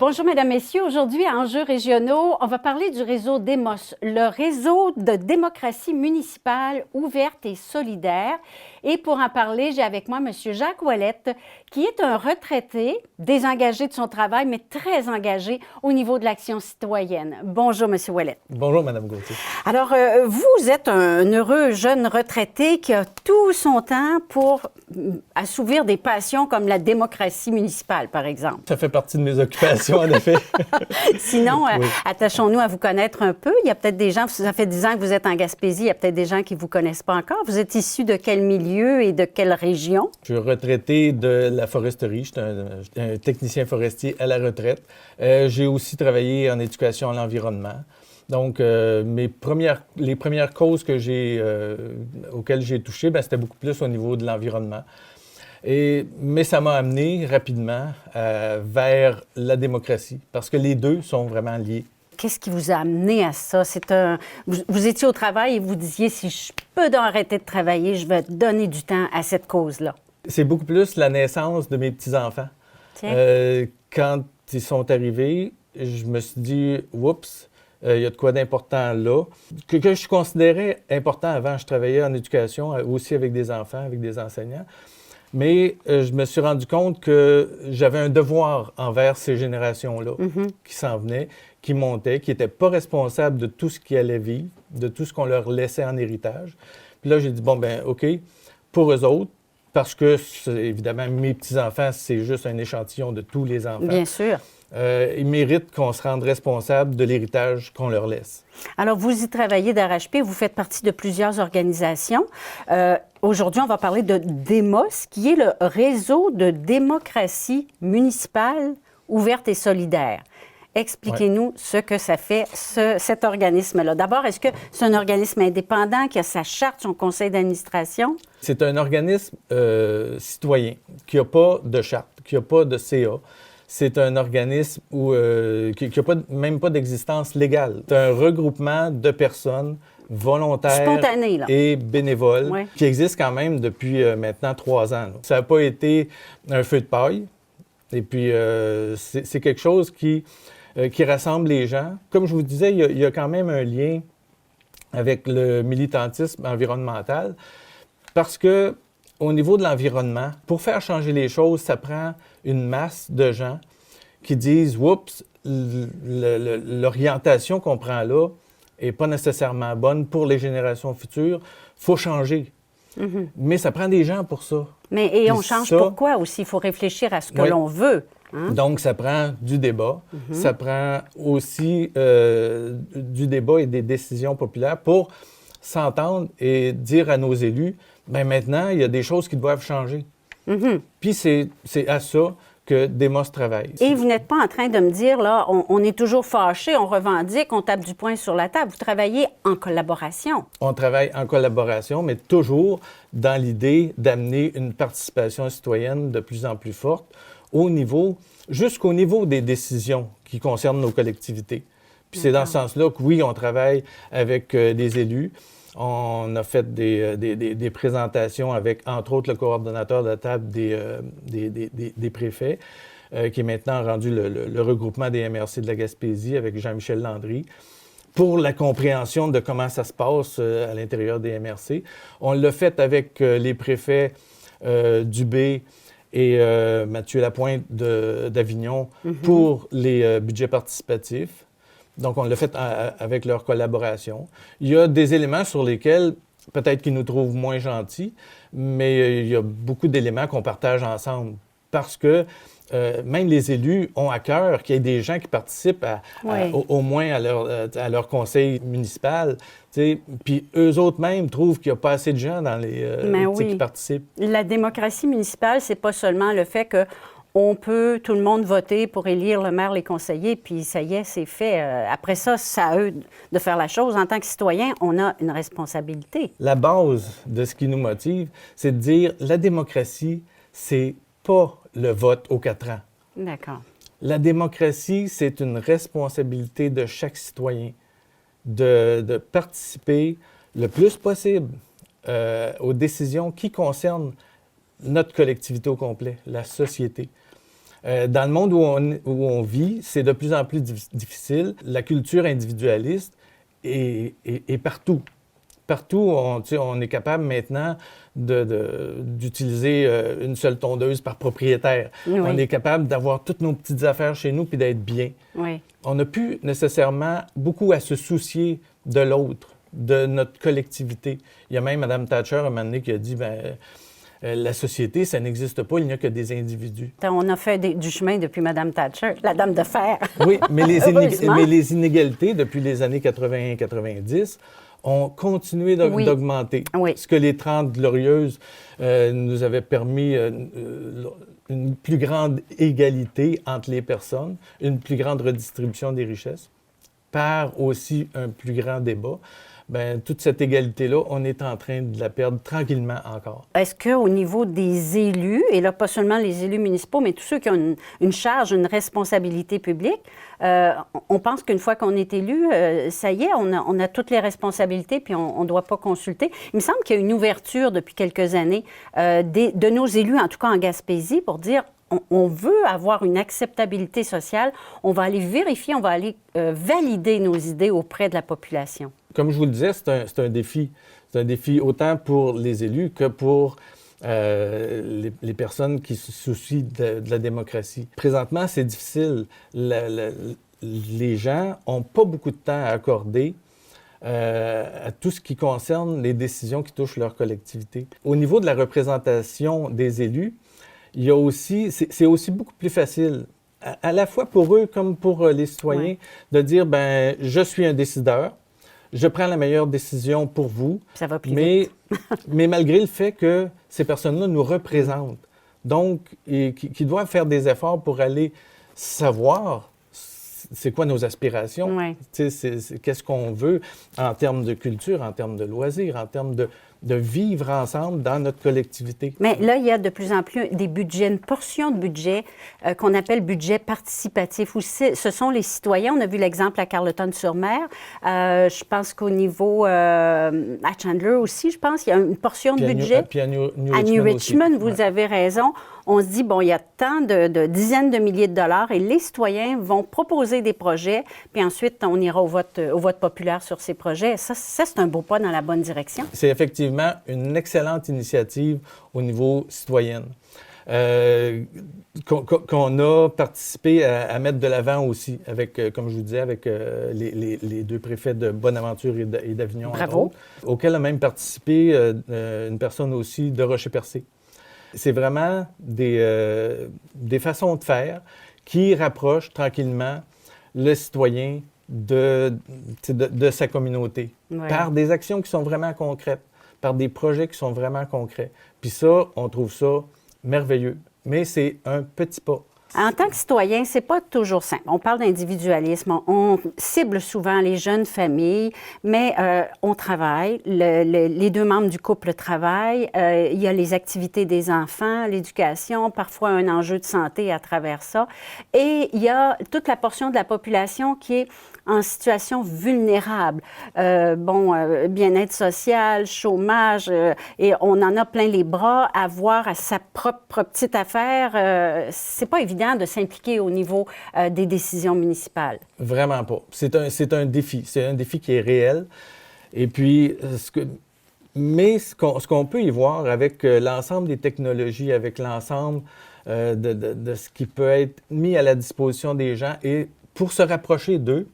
Bonjour, Mesdames, Messieurs. Aujourd'hui, à Enjeux régionaux, on va parler du réseau DEMOS, le réseau de démocratie municipale ouverte et solidaire. Et pour en parler, j'ai avec moi M. Jacques Ouellette, qui est un retraité, désengagé de son travail, mais très engagé au niveau de l'action citoyenne. Bonjour, M. Ouellette. Bonjour, Mme Gauthier. Alors, vous êtes un heureux jeune retraité qui a tout son temps pour assouvir des passions comme la démocratie municipale, par exemple. Ça fait partie de mes occupations, en effet. Sinon, Oui. attachons-nous à vous connaître un peu. Il y a peut-être des gens, ça fait 10 ans que vous êtes en Gaspésie, il y a peut-être des gens qui ne vous connaissent pas encore. Vous êtes issu de quel milieu et de quelle région? Je suis retraité de la foresterie. Je suis un technicien forestier à la retraite. J'ai aussi travaillé en éducation à l'environnement. Donc, les premières causes auxquelles j'ai touché, c'était beaucoup plus au niveau de l'environnement. Mais ça m'a amené rapidement vers la démocratie, parce que les deux sont vraiment liés. Qu'est-ce qui vous a amené à ça? Vous étiez au travail et vous disiez, si je peux arrêter de travailler, je vais donner du temps à cette cause-là. C'est beaucoup plus la naissance de mes petits-enfants. Quand ils sont arrivés, je me suis dit, oups, il y a de quoi d'important là, que je considérais important avant. Je travaillais en éducation, aussi avec des enfants, avec des enseignants. Mais je me suis rendu compte que j'avais un devoir envers ces générations-là qui s'en venaient, qui montaient, qui n'étaient pas responsables de tout ce qu'ils allaient vivre, de tout ce qu'on leur laissait en héritage. Puis là, j'ai dit, bon, ben OK, pour eux autres, parce que, évidemment, mes petits-enfants, c'est juste un échantillon de tous les enfants. Bien sûr. Ils méritent qu'on se rende responsable de l'héritage qu'on leur laisse. Alors, vous y travaillez d'arrache-pied, vous faites partie de plusieurs organisations. Aujourd'hui, on va parler de DEMOS, qui est le réseau de démocratie municipale ouverte et solidaire. Expliquez-nous ce que ça fait, cet organisme-là. D'abord, est-ce que c'est un organisme indépendant qui a sa charte, son conseil d'administration? C'est un organisme citoyen qui n'a pas de charte, qui n'a pas de CA. C'est un organisme qui n'a même pas d'existence légale. C'est un regroupement de personnes volontaires et bénévoles qui existe quand même depuis maintenant 3 ans. Ça n'a pas été un feu de paille. Et puis, c'est quelque chose qui rassemble les gens. Comme je vous disais, il y a quand même un lien avec le militantisme environnemental parce que au niveau de l'environnement, pour faire changer les choses, ça prend une masse de gens qui disent « Oups, l'orientation qu'on prend là n'est pas nécessairement bonne pour les générations futures, il faut changer. Mais ça prend des gens pour ça. Et on change pourquoi aussi? Il faut réfléchir à ce que l'on veut. Hein? Donc, ça prend du débat. Ça prend aussi du débat et des décisions populaires pour s'entendre et dire à nos élus, bien maintenant, il y a des choses qui doivent changer. Puis c'est à ça que DEMOS travaille. Et vous n'êtes pas en train de me dire, là, on est toujours fâché, on revendique, on tape du poing sur la table. Vous travaillez en collaboration. On travaille en collaboration, mais toujours dans l'idée d'amener une participation citoyenne de plus en plus forte jusqu'au niveau des décisions qui concernent nos collectivités. Puis c'est dans ce sens-là que, oui, on travaille avec des élus. On a fait des présentations avec, entre autres, le coordonnateur de la table des préfets, qui est maintenant rendu le regroupement des MRC de la Gaspésie avec Jean-Michel Landry, pour la compréhension de comment ça se passe à l'intérieur des MRC. On l'a fait avec les préfets Dubé et Mathieu Lapointe d'Avignon pour les budgets participatifs. Donc, on l'a fait avec leur collaboration. Il y a des éléments sur lesquels, peut-être qu'ils nous trouvent moins gentils, mais il y a beaucoup d'éléments qu'on partage ensemble. Parce que même les élus ont à cœur qu'il y ait des gens qui participent au moins à leur conseil municipal. Puis eux autres même trouvent qu'il n'y a pas assez de gens qui participent. La démocratie municipale, c'est pas seulement le fait que on peut, tout le monde, voter pour élire le maire, les conseillers, puis ça y est, c'est fait. Après ça, c'est à eux de faire la chose. En tant que citoyen, on a une responsabilité. La base de ce qui nous motive, c'est de dire la démocratie, c'est pas le vote aux 4 ans. D'accord. La démocratie, c'est une responsabilité de chaque citoyen de participer le plus possible aux décisions qui concernent notre collectivité au complet, la société. Dans le monde où on vit, c'est de plus en plus difficile. La culture individualiste est partout. Partout, on est capable maintenant d'utiliser une seule tondeuse par propriétaire. Oui. On est capable d'avoir toutes nos petites affaires chez nous puis d'être bien. Oui. On n'a plus nécessairement beaucoup à se soucier de l'autre, de notre collectivité. Il y a même Mme Thatcher, un moment donné, qui a dit la société, ça n'existe pas, il n'y a que des individus. On a fait du chemin depuis Mme Thatcher, la dame de fer. Oui, mais Heureusement. les inégalités, depuis les années 80-90, ont continué d'augmenter. Oui. Ce que les 30 Glorieuses nous avaient permis une plus grande égalité entre les personnes, une plus grande redistribution des richesses, par aussi un plus grand débat. Bien, toute cette égalité-là, on est en train de la perdre tranquillement encore. Est-ce qu'au niveau des élus, et là, pas seulement les élus municipaux, mais tous ceux qui ont une charge, une responsabilité publique, on pense qu'une fois qu'on est élu, ça y est, on a toutes les responsabilités, puis on ne doit pas consulter. Il me semble qu'il y a une ouverture depuis quelques années de nos élus, en tout cas en Gaspésie, pour dire on veut avoir une acceptabilité sociale, on va aller vérifier, on va aller valider nos idées auprès de la population. Comme je vous le disais, c'est un défi. C'est un défi autant pour les élus que pour les personnes qui se soucient de la démocratie. Présentement, c'est difficile. Les gens n'ont pas beaucoup de temps à accorder à tout ce qui concerne les décisions qui touchent leur collectivité. Au niveau de la représentation des élus, il y a aussi, c'est aussi beaucoup plus facile, à la fois pour eux comme pour les citoyens, de dire, ben, je suis un décideur, je prends la meilleure décision pour vous, ça va plus vite. mais malgré le fait que ces personnes-là nous représentent, donc, qui doivent faire des efforts pour aller savoir c'est quoi nos aspirations, qu'est-ce qu'on veut en termes de culture, en termes de loisirs, en termes de vivre ensemble dans notre collectivité. Mais là, il y a de plus en plus des budgets, une portion de budget qu'on appelle budget participatif. Où ce sont les citoyens. On a vu l'exemple à Carleton-sur-Mer. Je pense qu'au niveau à Chandler aussi, je pense, il y a une portion de budget. Puis à New Richmond, vous avez raison. On se dit, bon, il y a tant de dizaines de milliers de dollars et les citoyens vont proposer des projets, puis ensuite, on ira au vote populaire sur ces projets. Ça c'est un beau pas dans la bonne direction. C'est effectivement une excellente initiative au niveau citoyen. Qu'on a participé à mettre de l'avant aussi, avec, comme je vous disais, avec les deux préfets de Bonaventure et d'Avignon. Bravo. Auquel a même participé une personne aussi de Rocher-Percé. C'est vraiment des façons de faire qui rapprochent tranquillement le citoyen de sa communauté, par des actions qui sont vraiment concrètes, par des projets qui sont vraiment concrets. Puis ça, on trouve ça merveilleux, mais c'est un petit pas. En tant que citoyen, c'est pas toujours simple. On parle d'individualisme, on cible souvent les jeunes familles, mais on travaille, les deux membres du couple travaillent, il y a les activités des enfants, l'éducation, parfois un enjeu de santé à travers ça. Et il y a toute la portion de la population qui est en situation vulnérable. Bien-être social, chômage, et on en a plein les bras. Avoir à sa propre petite affaire, c'est pas évident de s'impliquer au niveau des décisions municipales. Vraiment pas. C'est un défi. C'est un défi qui est réel. Et puis, ce qu'on peut y voir avec l'ensemble des technologies, avec l'ensemble de ce qui peut être mis à la disposition des gens et pour se rapprocher d'eux,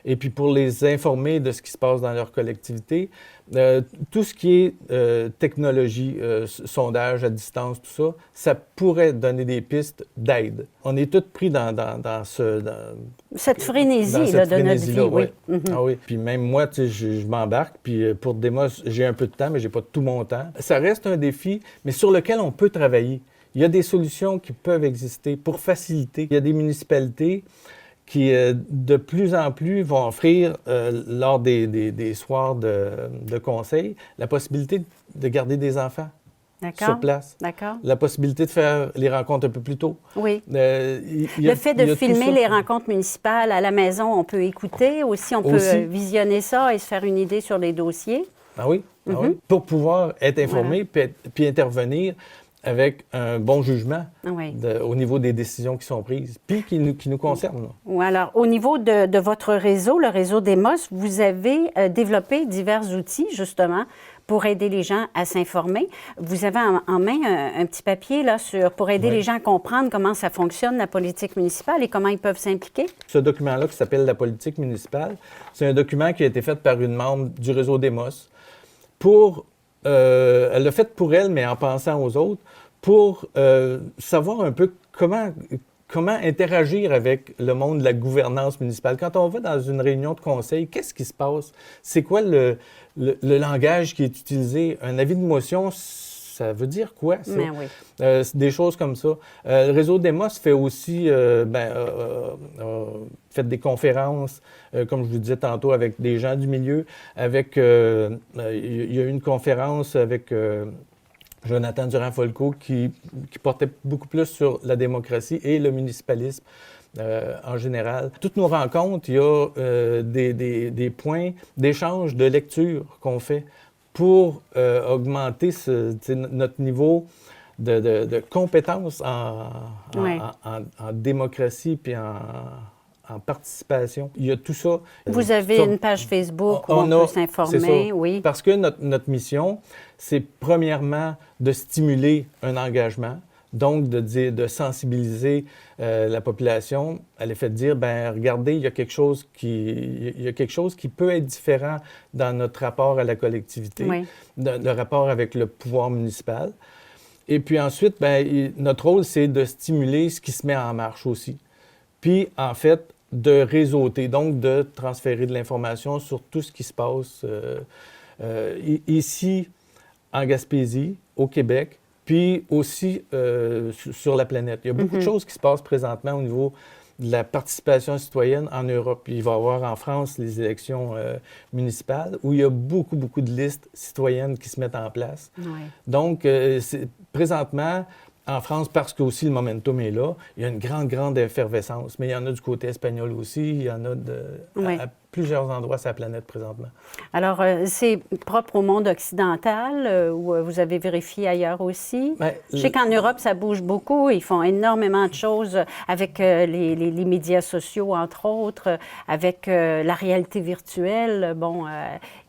et puis pour les informer de ce qui se passe dans leur collectivité, tout ce qui est technologie, sondage à distance, tout ça, ça pourrait donner des pistes d'aide. On est tous pris dans cette frénésie de notre vie. Oui. Mm-hmm. Ah oui. Puis même moi, tu sais, je m'embarque, puis pour Demos, j'ai un peu de temps, mais j'ai pas tout mon temps. Ça reste un défi, mais sur lequel on peut travailler. Il y a des solutions qui peuvent exister pour faciliter. Il y a des municipalités qui, de plus en plus, vont offrir, lors des soirs de conseil, la possibilité de garder des enfants sur place. D'accord. La possibilité de faire les rencontres un peu plus tôt. Oui. Le fait de filmer les rencontres municipales à la maison, on peut écouter aussi, on peut visionner ça et se faire une idée sur les dossiers. Ah oui, ah oui. Pour pouvoir être informé puis intervenir avec un bon jugement Oui. au niveau des décisions qui sont prises, puis qui nous concernent. Là. Ou alors, au niveau de votre réseau, le réseau Demos, vous avez développé divers outils, justement, pour aider les gens à s'informer. Vous avez en main un petit papier là, pour aider les gens à comprendre comment ça fonctionne, la politique municipale, et comment ils peuvent s'impliquer. Ce document-là, qui s'appelle la politique municipale, c'est un document qui a été fait par une membre du réseau Demos elle l'a fait pour elle, mais en pensant aux autres, pour savoir un peu comment interagir avec le monde de la gouvernance municipale. Quand on va dans une réunion de conseil, qu'est-ce qui se passe? C'est quoi le langage qui est utilisé? Un avis de motion, ça veut dire quoi, ça? Mais oui. C'est des choses comme ça. Le réseau Demos fait aussi fait des conférences, comme je vous disais tantôt, avec des gens du milieu. Il y a eu une conférence avec Jonathan Durand-Folco qui portait beaucoup plus sur la démocratie et le municipalisme en général. Toutes nos rencontres, il y a des points d'échange, de lecture qu'on fait pour augmenter notre niveau de compétences en démocratie puis en participation. Il y a tout ça. Vous avez une page Facebook où on peut s'informer, oui. Parce que notre mission, c'est premièrement de stimuler un engagement, donc de sensibiliser la population à l'effet de dire, bien, regardez, il y a quelque chose qui peut être différent dans notre rapport à la collectivité, le rapport avec le pouvoir municipal. Et puis ensuite, bien, notre rôle, c'est de stimuler ce qui se met en marche aussi. Puis, en fait, de réseauter, donc de transférer de l'information sur tout ce qui se passe ici, en Gaspésie, au Québec, puis aussi sur la planète. Il y a beaucoup de choses qui se passent présentement au niveau de la participation citoyenne en Europe. Il va y avoir en France les élections municipales où il y a beaucoup de listes citoyennes qui se mettent en place. Oui. Donc, présentement, en France, parce que aussi le momentum est là, il y a une grande effervescence. Mais il y en a du côté espagnol aussi, il y en a à plusieurs endroits sur la planète présentement. Alors, c'est propre au monde occidental ou vous avez vérifié ailleurs aussi? Bien, je sais qu'en Europe, ça bouge beaucoup. Ils font énormément de choses avec les médias sociaux, entre autres, avec la réalité virtuelle. Bon,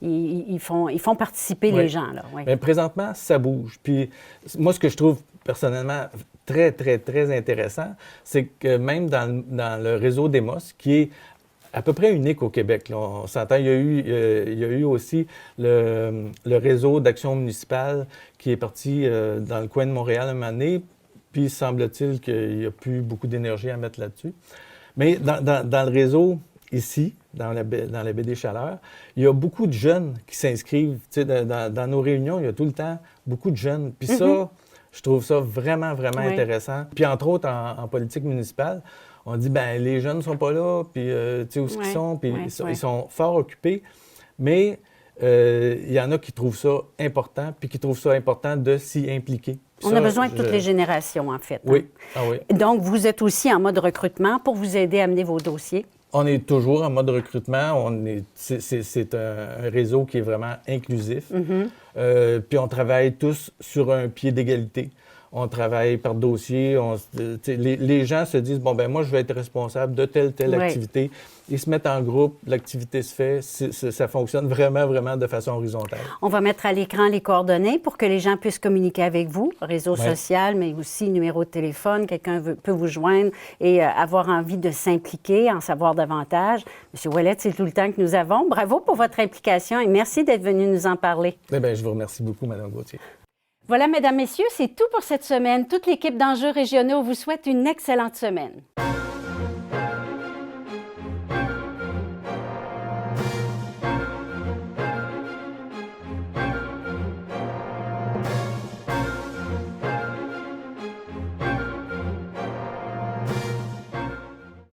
ils font participer les gens. Là. Oui. Bien, présentement, ça bouge. Puis moi, ce que je trouve personnellement très intéressant, c'est que même dans le réseau Demos, qui est à peu près unique au Québec, là, on s'entend, il y a eu aussi le réseau d'action municipale qui est parti dans le coin de Montréal un moment donné, puis semble-t-il qu'il n'y a plus beaucoup d'énergie à mettre là-dessus. Mais dans le réseau ici, dans la baie des Chaleurs, il y a beaucoup de jeunes qui s'inscrivent. Tu sais, dans nos réunions, il y a tout le temps beaucoup de jeunes. Puis ça, je trouve ça vraiment intéressant. Puis entre autres, en politique municipale, on dit, ben les jeunes ne sont pas là, puis tu sais où ils sont, puis ils sont fort occupés. Mais il y en a qui trouvent ça important, puis qui trouvent ça important de s'y impliquer. On a besoin de toutes les générations, en fait. Oui. Hein? Ah oui. Donc, vous êtes aussi en mode recrutement pour vous aider à amener vos dossiers. On est toujours en mode recrutement. C'est un réseau qui est vraiment inclusif. Puis on travaille tous sur un pied d'égalité. On travaille par dossier. Les gens se disent, bon, ben moi, je vais être responsable de telle activité. Ils se mettent en groupe, l'activité se fait. Ça fonctionne vraiment de façon horizontale. On va mettre à l'écran les coordonnées pour que les gens puissent communiquer avec vous, réseau social, mais aussi numéro de téléphone. Quelqu'un peut vous joindre et avoir envie de s'impliquer, en savoir davantage. M. Ouellette, c'est tout le temps que nous avons. Bravo pour votre implication et merci d'être venu nous en parler. Eh bien, je vous remercie beaucoup, Mme Gauthier. Voilà, mesdames, messieurs, c'est tout pour cette semaine. Toute l'équipe d'Enjeux régionaux vous souhaite une excellente semaine.